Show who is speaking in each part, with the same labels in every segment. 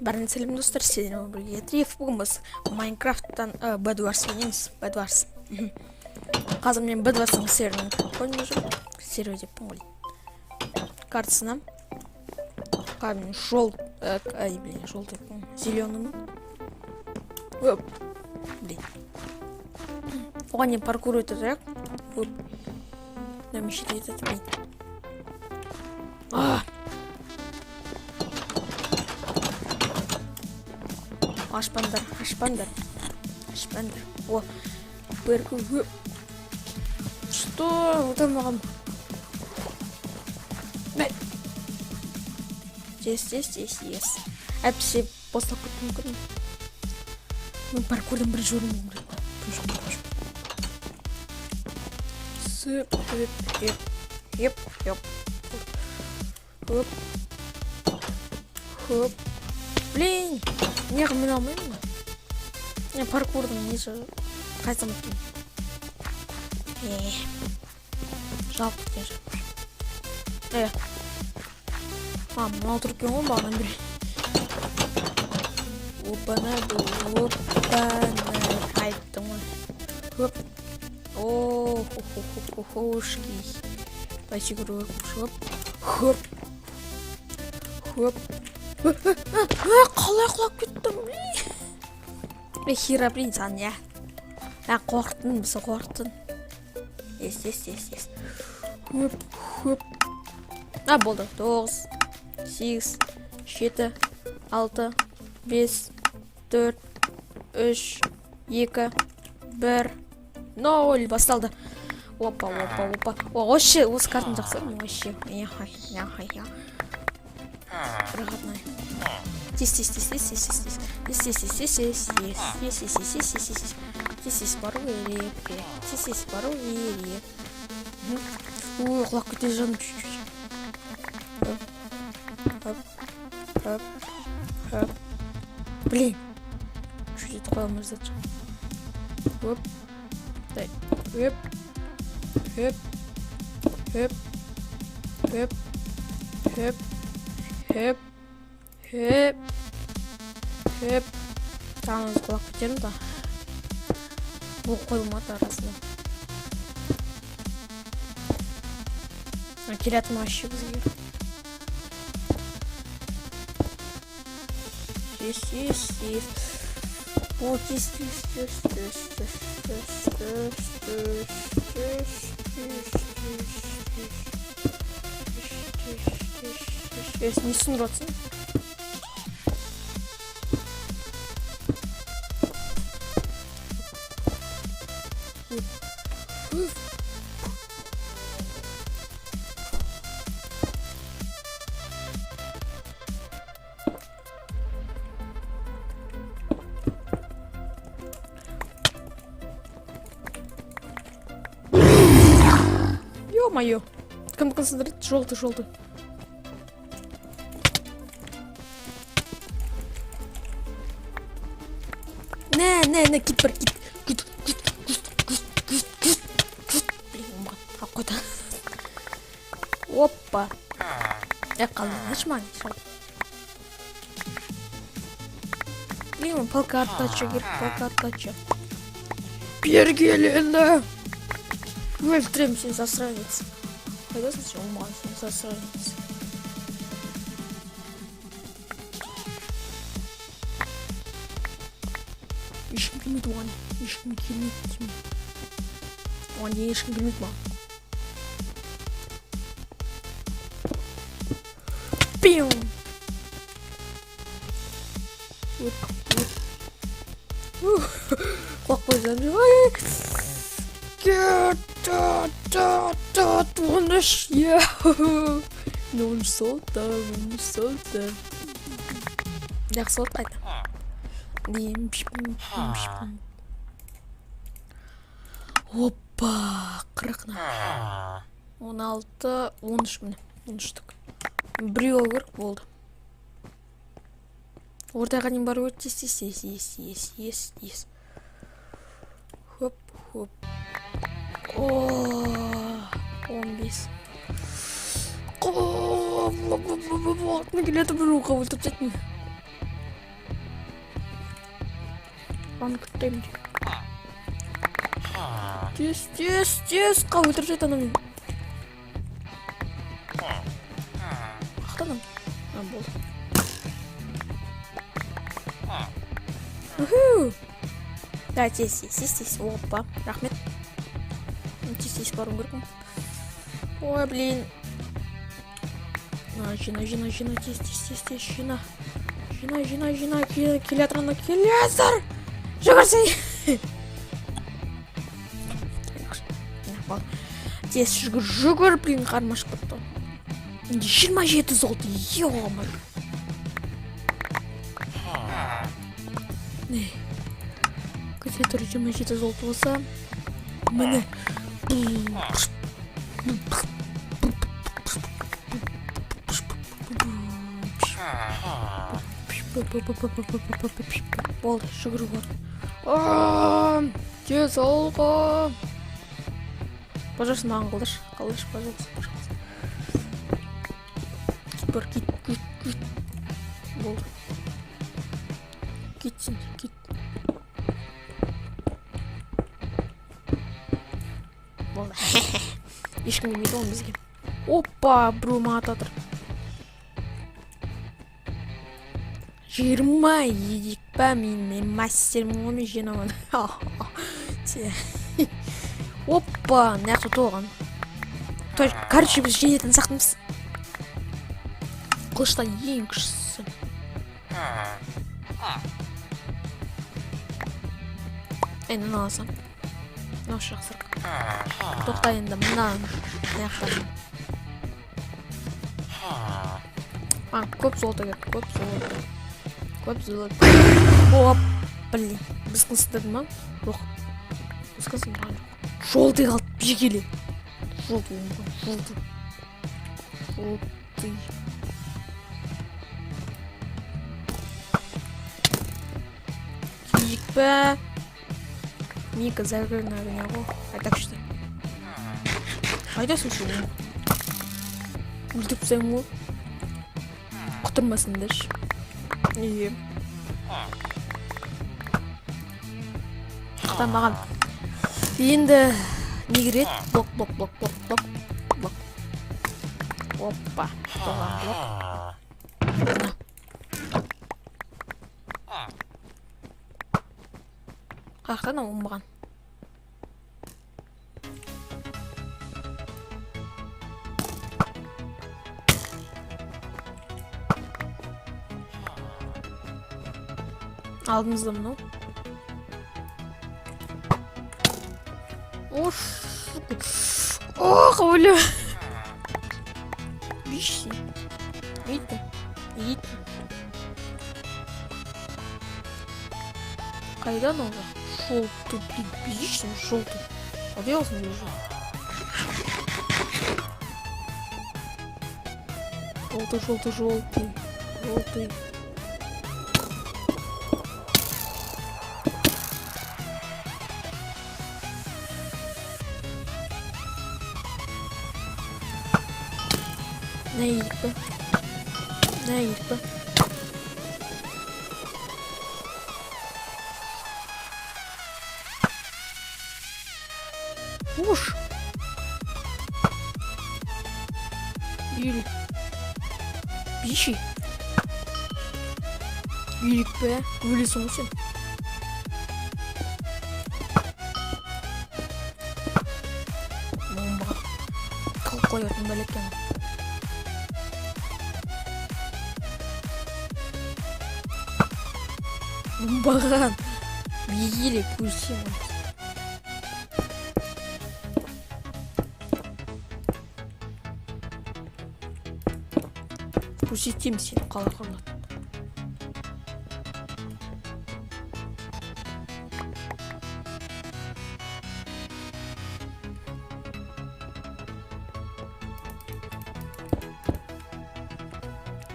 Speaker 1: Бәрін сәлем достар, сіздермен бірге Триев. Бүгін біз Майнкрафттан Bedwars ойнаймыз. Bedwars. Қазір мен Bedwars'ың серверінің ойнап жүрмін. Сервер деп ойлаймын. Картасына қабін желтый, зеленый. Блин. Оған не паркур өтірек. Намешет етеді, блин. Ашпандар. О, бырку. Что? Утамагам. Здесь. Әпсе постал мүмкін. Мен паркурдан бір жөрім мүмкін. Хоп. Блин, неғып мен алмаймын. Мен паркурдың несі қайсам өткен. Жалып кеткен жапыр. Мынау тұрып кен ғой бағынан бір. Опаны. Айттым ғой. Хоп. Хошки. Пойсигуру. Хоп. Қалай құлап кеттім, блин. Хира, блин, сан, я. Қорқтын, бісі қорқтын. Ес. Хоп. Болды. 9, 8, 7, 6, 5, 4, 3, 2, 1, 0. Басталды. Опа. Вообще, осы картын жақсы. Вообще. Проходной. Здесь пару и Ой, құлақ кете жаным чуть-чуть. Хоп. Блин. Чуть это қоймыз затчу. Хоп. Дай. Хоп. Тағын өзі құлақ кетерім да. Бұл қойылмады арасында. Келетін вообще бізге. Здесь. О, здесь. Не снураться. Ё-моё. Кому-то смотрите, желтый. Не, кит. Блин, какой-то. Опа. Я қалды, нажимай. Блин, палка оттачу. Пергелена. Мы встретимся засранец. Пойдёт сначала умайся, засранец. Ешкім келмейді. Оған не ешкім келмейді ма? Пиу! Құлақ бойдан Оны солта. Жақсы солтайды. Опа, 40. 16, 13 міне. 13-тік. Біреу көрік болды. Ортаға нем бар өрт. Ес. Хоп. 15. Артына келеді бір ұға өлтіріп жеттім. Оны күттеймін. Тез, қа өлтіріп жайт ана мен. Ақтанам. Болды. Уху! Да, тез. Опа, рахмет. Тез баруым керекпін. Ой, блин. Жина, тез, жина. Жина, келятыр. Жүгірсей. Тез жүгір, блин, қармаш кетті. 27 золото, ё-моё. Не. Көтетір 27 золото болса, міне. Болды, жүгіру бар. Тез алға. Пожалуйста, маған қалдыршы, пожалуйста. Кит. Болды. Кит. Болды. Ешкім келмейді ол бізге. Опа, біреу ататыр. 20 едік па, мен мастерім оны жинамын. Опа, нәқсы тоған. Короче, біз жинетін сақтымыз. Қылыштан ең күшісі. Әйнін аласам. Нау шақсырық. Тоқта енді мұнан аяқтасым. Көп золото керек, көп золото. Оп, блин. Біз қылыстырды ма? Жоқ. Біз қылыстырды. Жолды қалды, бекеле. Жолды. Киік бә. Мика загрына него. А так что? Қайда сұлшы ол? Үлтіп сәң ол? Құтырмасындаршы. Неге? Құтамаған. Енді не керет? Блок. Опа. Тоған блок. Қақтан оңбаған. Алдымызда мынау. Ох, өлі. Бейші. Ет. Қайдан олға? Жолты, бейші, жолты. Қадай олсын бейші. Жолты. Ne yedik be? Uş. Yürü. Bir şey. Yürük be. Öyle sonuçsun. Bomba. Koyarım böyle kenara. Баган. Бегили, пусти. Пуситим сені қалай қалады.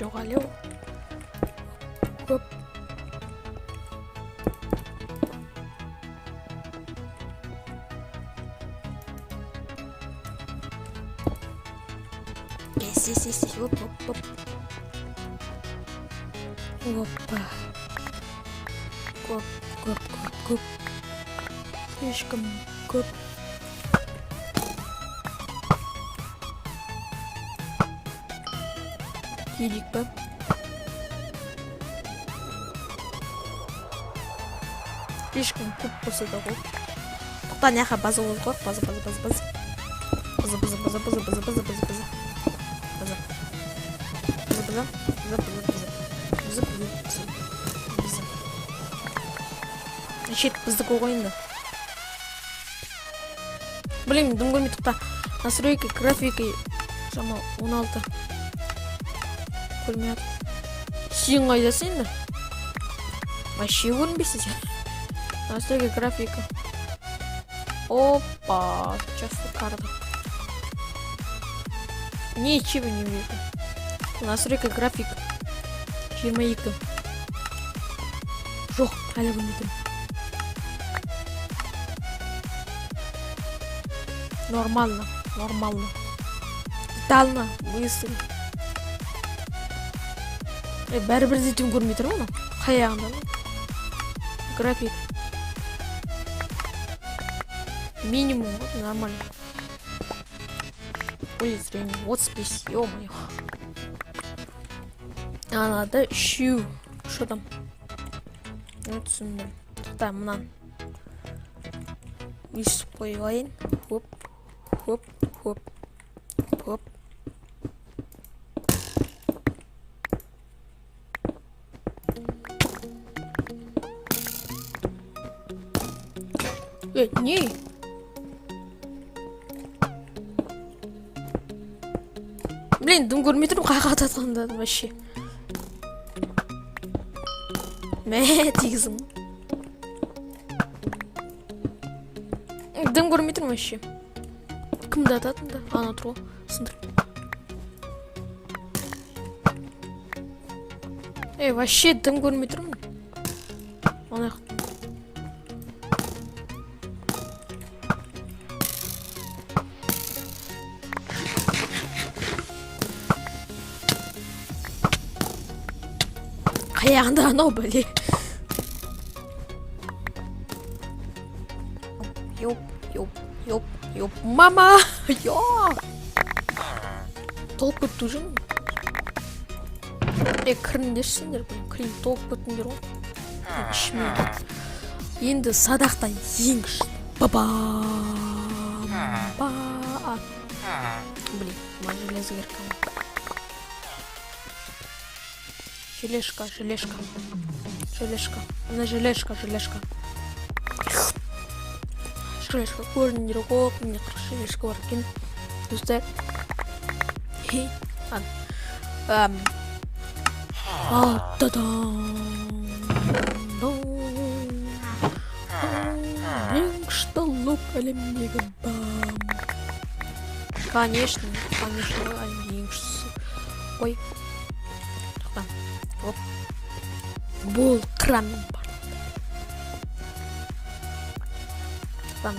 Speaker 1: Жоғалеу. Көп. Здесь, оп. Опа. Оп. көп. Слишком көп. Едік па? Слишком көп болса да ғой. Тоқтан яқа база болып қой. База. Шет біздікі ойынды. Блин, дым көрмей тоқта. Настройки, графики. Шамал 16. Көрмей ат. Сен қайдасың енді? Вообще көрінбейсің сен. Настройки, графика. Опа, часто карта. Ничего не вижу. Настройка графика. 22. Жоқ, әлі көрмедім. Нормально. Детально, быстро. Бәрі-бір зетін көрмей тұр оны. Қаяғында ма? График. Минимум, вот нормально. Ой, зрение. Вот спесь, ё-моё. А надо щу. Что там? Вот сюда. Там, мынаны. Өйстіп қойғайын. Хоп. Не. Блин, дым көрмей тұрмын, қайға татқандадым вообще. Мә, тигізім. Дым көрмей тұрмын вообще. Кімді ататын да? Ана тұр ғой, сындыр. Вообще дым көрмей тұрмын. Ана яқ. Қаяғында анау бәле. Ёп, мама! Толып көтті жүн. Кіріндерсіңдер, кірін толып көттіңдер ғой. Енді садақта еңгіш. Бабам! Блин, ма железо керкам. Желешка. Она желешка. Желешка көрінер ғой. Міне желешка бар екен. Достар. Ең күшті лук әлемдегі бам. Конечно, ең күштісі. Ой. Тоқтам. Оп. Бол крамен бар. Тоқтам.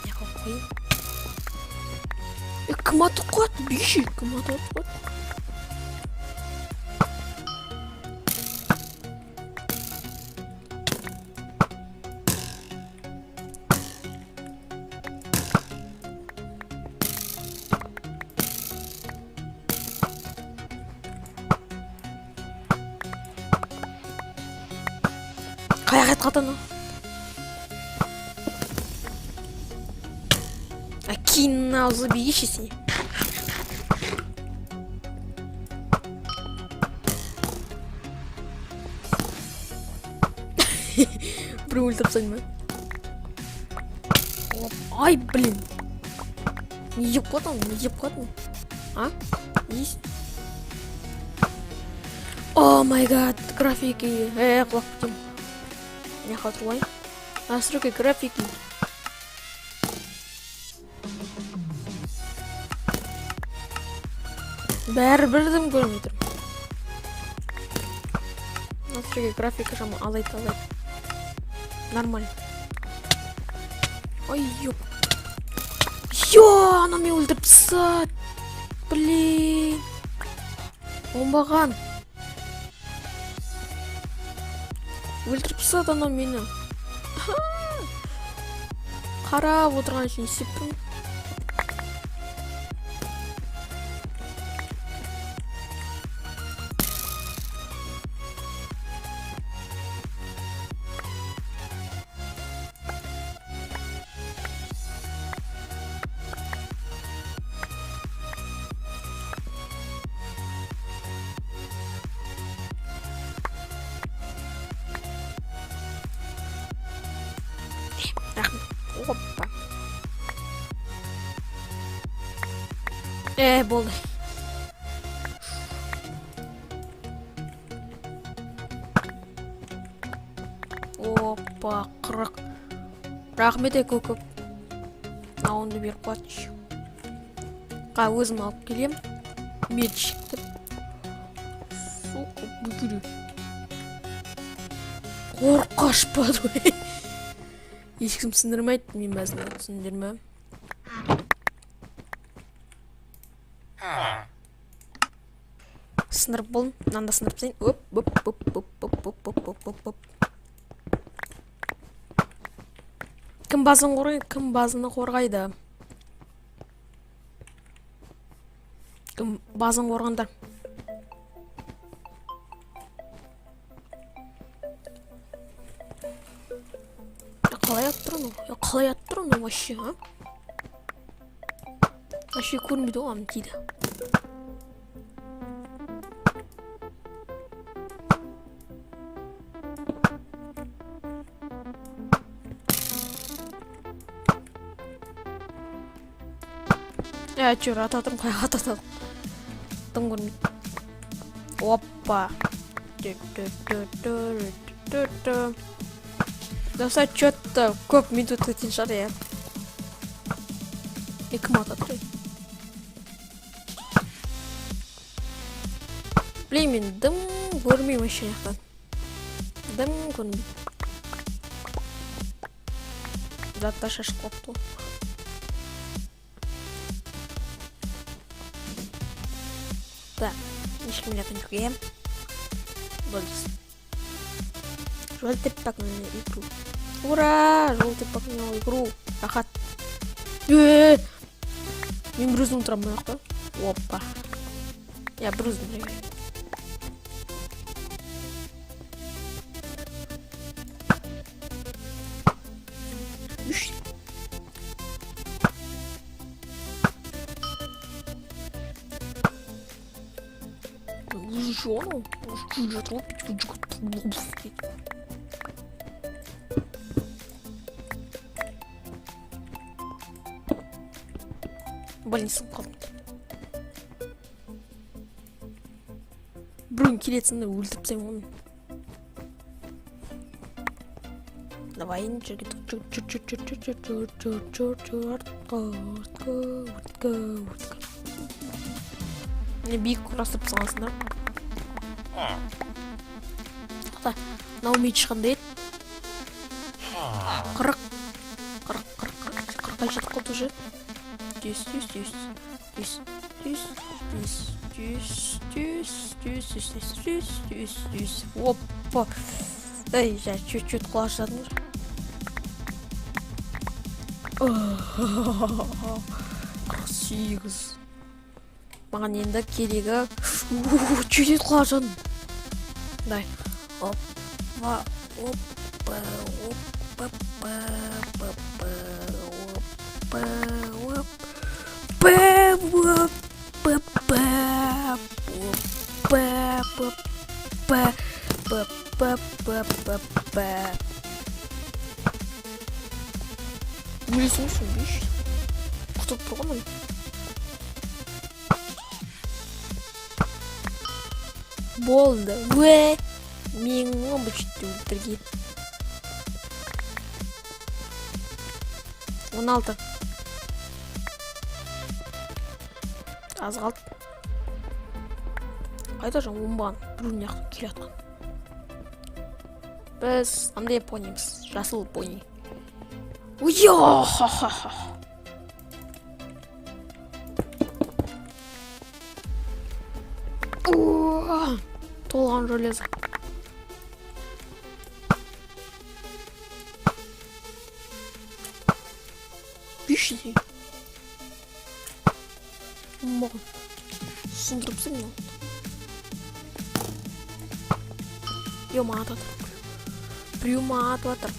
Speaker 1: Яқып қой. Кім атып қойды? Бейші. Кім атып қойды? Қаяқ айтқатаны? Кейін аузы бейшесіне. Бір өлтіп сайын ма? Ай, блин. Не еп қатын? А? Есть? О май гад, графики. Құлақ күтем. Не қатыруай. Настройка графики. Бәрі бірдім көрмей тұрмын. Настройка графика жама алайды. Нормально. Ой, ёп. Она меня өлтіріп сад. Блин. Оңбаған. Өлтіріп сад ана мені. Қарап отырған үшін істеппін. Опа. Болды. Опа, 40. Рахмет көп. Ауынды беріп қуатшы. Өзім алып келем. Мельчикті. Сука, бүкірі. Қорқаш бады. Ешкім сындырмайды, мен бәзін түсіндірмем. Сындырып болын, мынанда сындырып сайын. Кім базын қорғайды, кім базыны қорғайды. Кім базын қорғандар. Қалай аттырын вообще, а? Вообще көрінбейді оғам дейді. Чөр, ататым, қайға ататым. Тым көрінбейді. Опа. Доста чё-то көп минут өтетін шығар, я. Екі мат атырай. Блин, мен дым көрмеймін өші яқтан. Дым көрмеймін. Затта шашып қопты. Да, ешкім ләпін түгем. Болдыз. Желтый пак на игру. Ура! Желтый пак на игру. Рахат. Мен бір өзім тұрам бұяқта. Опа. Я бір өзім тұрам. Үш. Жону. Больницаға қалдым. Біреуін келетсіңді өлтіріпсең оны. Давай, жүрге не биік құрастырып сағасындар. Тоқта, мынау мейт шыққандай еді. 40-қа жетіп қалды уже. 10. Опа. Эй, жа, чуть-чуть құлаш жадыңдар. Қырық маған енді керегі. Чуть-чуть құлаш жадың. Дай. Опа. Өлесің үшін бейш. Құтылып тұрған ой. Болды. Мен обычты өлтірген. 16. Аз қалды. Қайда жан оңбаған. Біреуін яқты келе атқан. Біз андай ойнаймыз. Жасыл ойнай. Уя-ха-ха-ха. Толған железо. Точно. Мон. Сындырып сен. Юматат. Приуматат.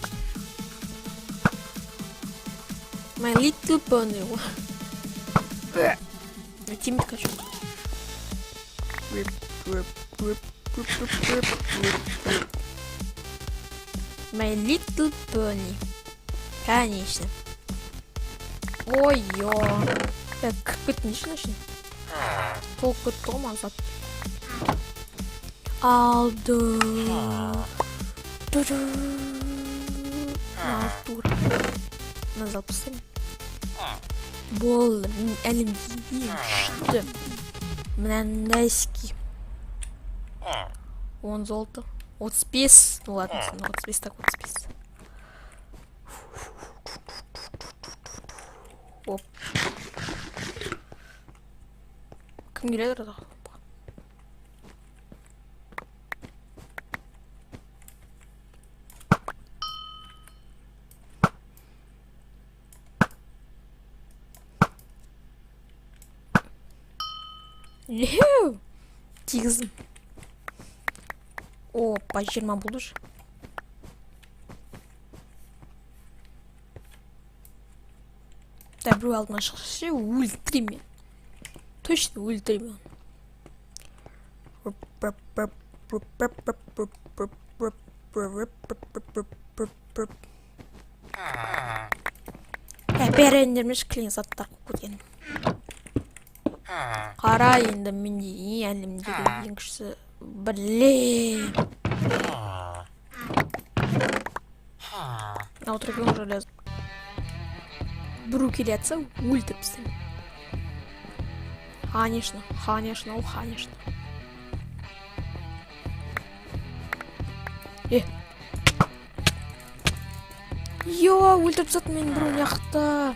Speaker 1: My Little Pony. Тимит хочу. My Little Pony. Конечно. Ой-ё. Как быть не начни. Толку Тома за. Алда. Артур. Назад посмотри. Бол әлемдегі күшті мынандайский 10 золото 35. Ну ладно, 35 так 35. Оп. Кім келеді еді? Леу! Тигізім. Опа, 20 болды же. Да, біреу алдыма шықшы, өлтіреме. Точно өлтіреме. Бәрендермеш клин заттар көткен. Қара енді менде әлемдегі ең күшті. Блин. На утробе уже лез. Біреу келетса өлтіріпсің. Конечно, конечно, конечно. Йо, өлтіріп сатын мен біреу яқта.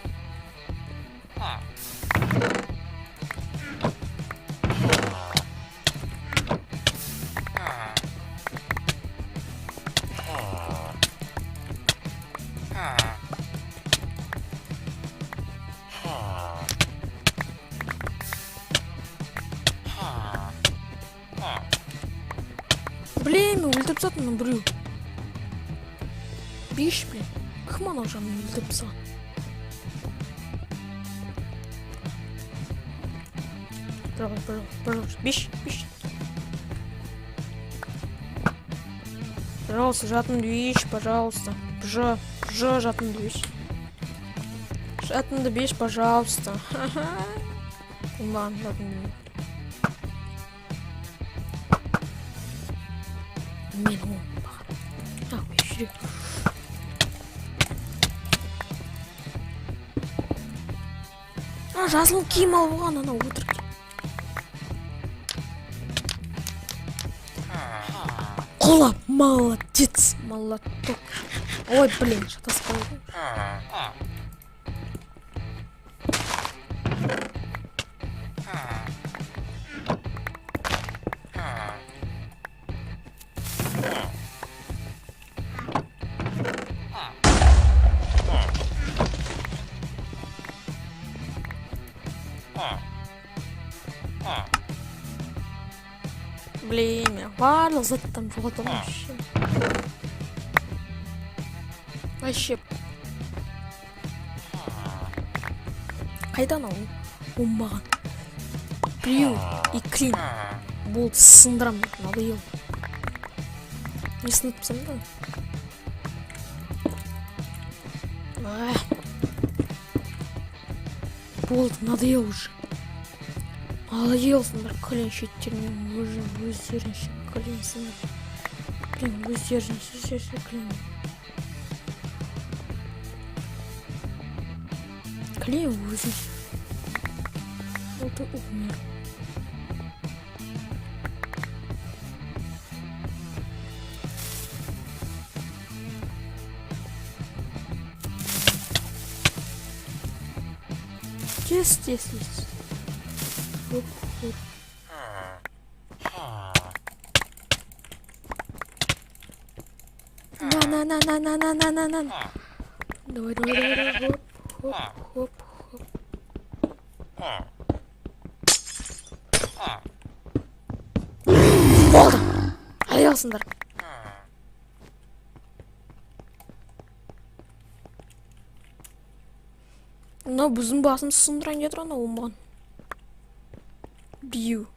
Speaker 1: Блин, өлтіріп сатын мен біреу. Биш, блин. Кім анау жағын өлтіріп саған? Пожалуйста, биш. Пожалуйста, жатынды биш, пожалуйста. Жатынды биш. Жатынды биш, пожалуйста. Ладно, жатынды. Мен оң бағам. Так, жүрек. Жазылым киім алып оған, ана өтірік. Қолап, молодец, молоток. Ой, блин, шатас қалды. Блин, я барлық заттан жоғалтамын вообще. Вообще. Қайдан ал? Оңбаған. Біреу и клин. Болды, сындырам. Надоел. Не сынытпысың да? Болды, надоел уже. Надоелсыңдар клин шеттермен уже өздерінше клинсыңдар. Блин, өздерінше клин. Клин өзінше. Вот ты умер. Здесь. На. Давай. хоп. Болды. Аяқсыңдар. Мына біздің басын сындырайын деді ана оңбаған. Бию.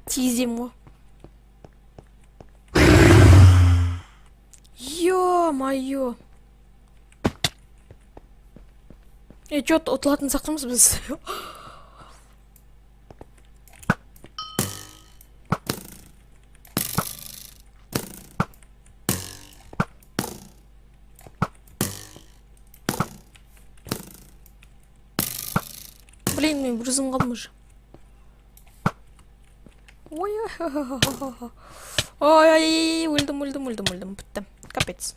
Speaker 1: Тизем ғой. Ё-моё. Чё, ұтылатын сақтымыз біз? Блин, мен бір үзім қалдым уже. Ой, өлдім, бітті. Капец.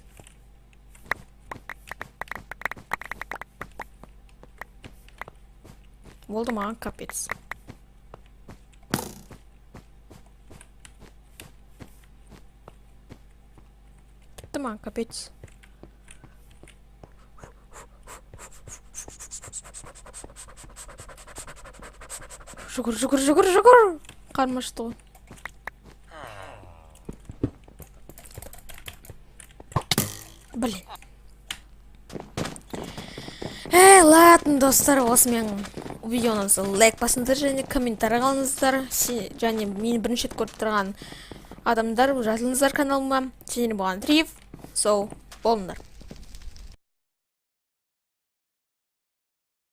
Speaker 1: Болды маған капец. Бітті маған капец. Жүгір. Қармашты ғой. Блин. Ладно, достар, осымен видеоңызды лайк басыңыздар және комментарий қалыңыздар. Және мені бірінші рет көріп тұрған адамдар жазылыңыздар каналыма. Және болған Триф. Болыңдар.